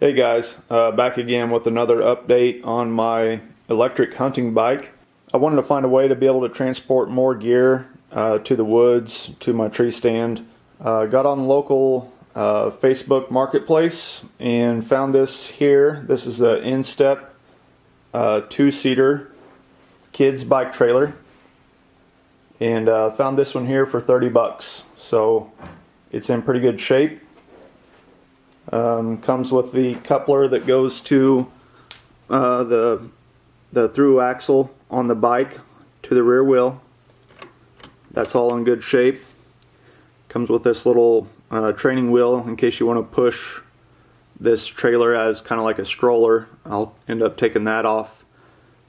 Hey guys, back again with another update on my electric hunting bike. I wanted to find a way to be able to transport more gear to the woods, to my tree stand. Got on the local Facebook marketplace and found this here. This is an Instep 2-seater kids bike trailer, and found this one here for 30 bucks. So it's in pretty good shape. Comes with the coupler that goes to the through axle on the bike to the rear wheel. That's all in good shape. Comes with this little training wheel in case you want to push this trailer as kind of like a stroller. I'll end up taking that off.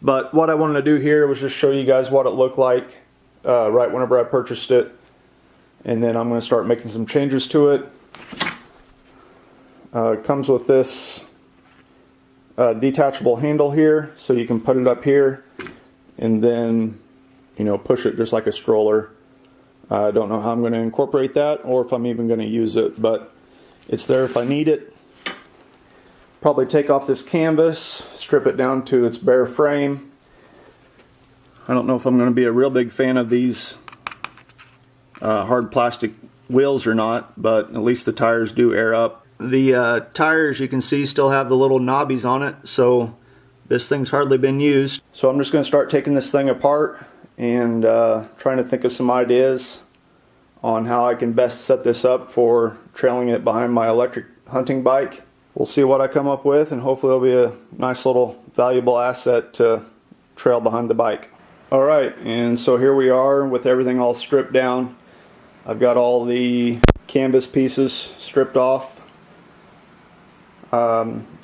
But what I wanted to do here was just show you guys what it looked like right whenever I purchased it, and then I'm going to start making some changes to it. It comes with this detachable handle here, so you can put it up here and then, you know, push it just like a stroller. I don't know how I'm going to incorporate that or if I'm even going to use it, but it's there if I need it. Probably take off this canvas, strip it down to its bare frame. I don't know if I'm going to be a real big fan of these hard plastic wheels or not, but at least the tires do air up. The tires, you can see, still have the little knobbies on it, so this thing's hardly been used. So I'm just going to start taking this thing apart and trying to think of some ideas on how I can best set this up for trailing it behind my electric hunting bike. We'll see what I come up with, and hopefully it'll be a nice little valuable asset to trail behind the bike. Alright, and so here we are with everything all stripped down. I've got all the canvas pieces stripped off.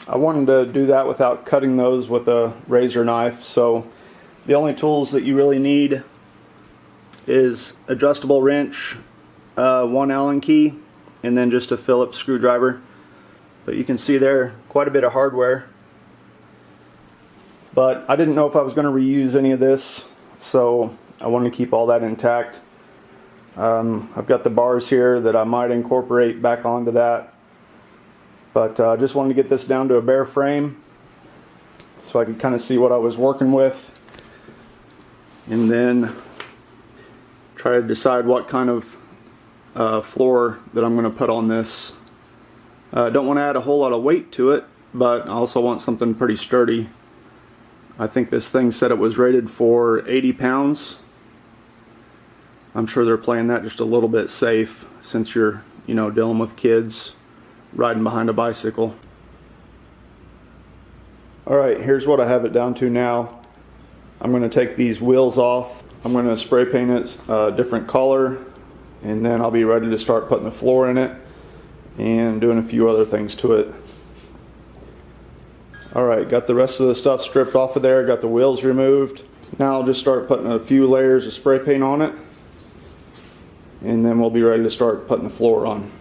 I wanted to do that without cutting those with a razor knife, so the only tools that you really need is adjustable wrench, one Allen key, and then just a Phillips screwdriver. But you can see there quite a bit of hardware. But I didn't know if I was going to reuse any of this, so I wanted to keep all that intact. I've got the bars here that I might incorporate back onto that. But I just wanted to get this down to a bare frame so I could kind of see what I was working with, and then try to decide what kind of floor that I'm going to put on this. I don't want to add a whole lot of weight to it, but I also want something pretty sturdy. I think this thing said it was rated for 80 pounds. I'm sure they're playing that just a little bit safe since you're, you know, dealing with kids riding behind a bicycle. Alright, here's what I have it down to now. I'm going to take these wheels off. I'm going to spray paint it a different color, and then I'll be ready to start putting the floor in it and doing a few other things to it. Alright, got the rest of the stuff stripped off of there, got the wheels removed. Now I'll just start putting a few layers of spray paint on it, and then we'll be ready to start putting the floor on.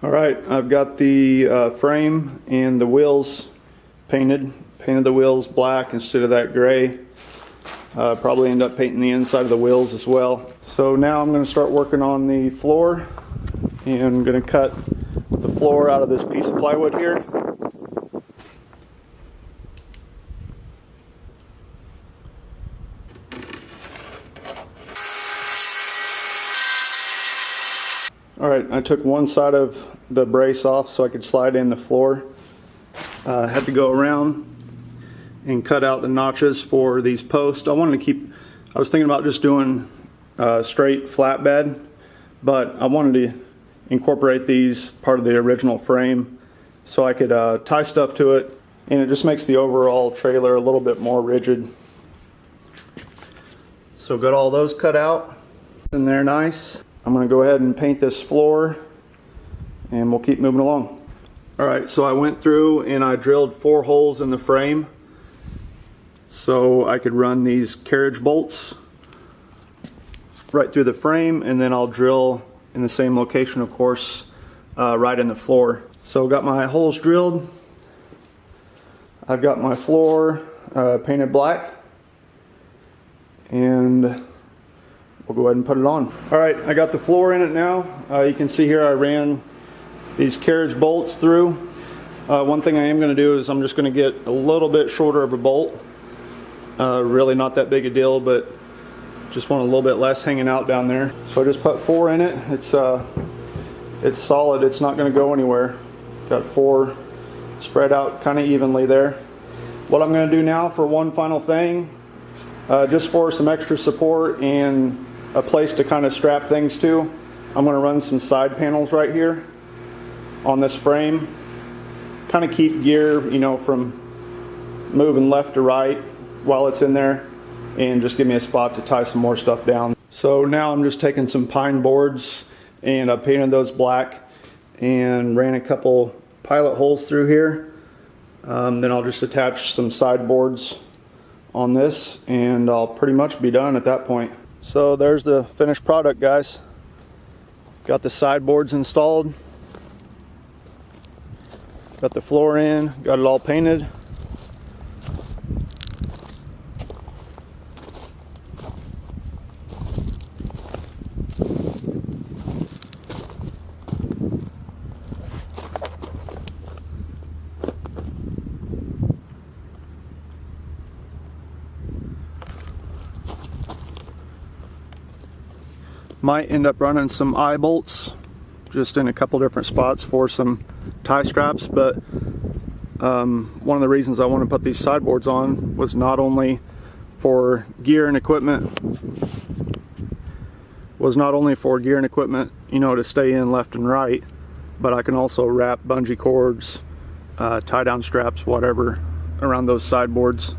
Alright, I've got the frame and the wheels painted. Painted the wheels black instead of that gray. Probably end up painting the inside of the wheels as well. So now I'm going to start working on the floor, and I'm going to cut the floor out of this piece of plywood here. Alright, I took one side of the brace off so I could slide in the floor. Had to go around and cut out the notches for these posts. I was thinking about just doing straight flatbed, but I wanted to incorporate these part of the original frame so I could tie stuff to it, and it just makes the overall trailer a little bit more rigid. So got all those cut out, and they're nice. I'm going to go ahead and paint this floor, and we'll keep moving along. Alright, so I went through and I drilled 4 holes in the frame so I could run these carriage bolts right through the frame, and then I'll drill in the same location, of course, right in the floor. So got my holes drilled. I've got my floor painted black, and we'll go ahead and put it on. All right, I got the floor in it now. You can see here I ran these carriage bolts through. One thing I am going to do is I'm just going to get a little bit shorter of a bolt. Really not that big a deal, but just want a little bit less hanging out down there. So I just put 4 in it. It's solid. It's not going to go anywhere. Got 4 spread out kind of evenly there. What I'm going to do now for one final thing, just for some extra support and a place to kind of strap things to, I'm going to run some side panels right here on this frame. Kind of keep gear, you know, from moving left to right while it's in there, and just give me a spot to tie some more stuff down. So now I'm just taking some pine boards and I painted those black and ran a couple pilot holes through here. Then I'll just attach some sideboards on this and I'll pretty much be done at that point. So there's the finished product, guys. Got the sideboards installed, got the floor in, got it all painted. Might end up running some eye bolts just in a couple different spots for some tie straps, but one of the reasons I want to put these sideboards on was not only for gear and equipment, you know, to stay in left and right, but I can also wrap bungee cords, tie down straps, whatever, around those sideboards.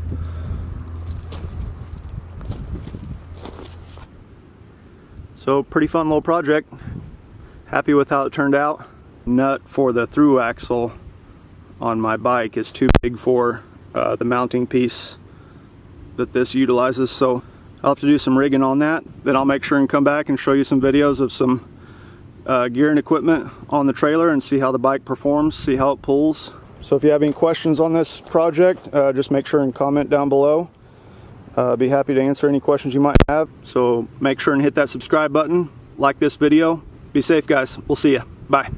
So pretty fun little project. Happy with how it turned out. Nut for the through axle on my bike is too big for the mounting piece that this utilizes, so I'll have to do some rigging on that. Then I'll make sure and come back and show you some videos of some gear and equipment on the trailer and see how the bike performs, see how it pulls. So if you have any questions on this project, just make sure and comment down below. Be happy to answer any questions you might have. So make sure and hit that subscribe button, like this video. Be safe, guys. We'll see ya. Bye.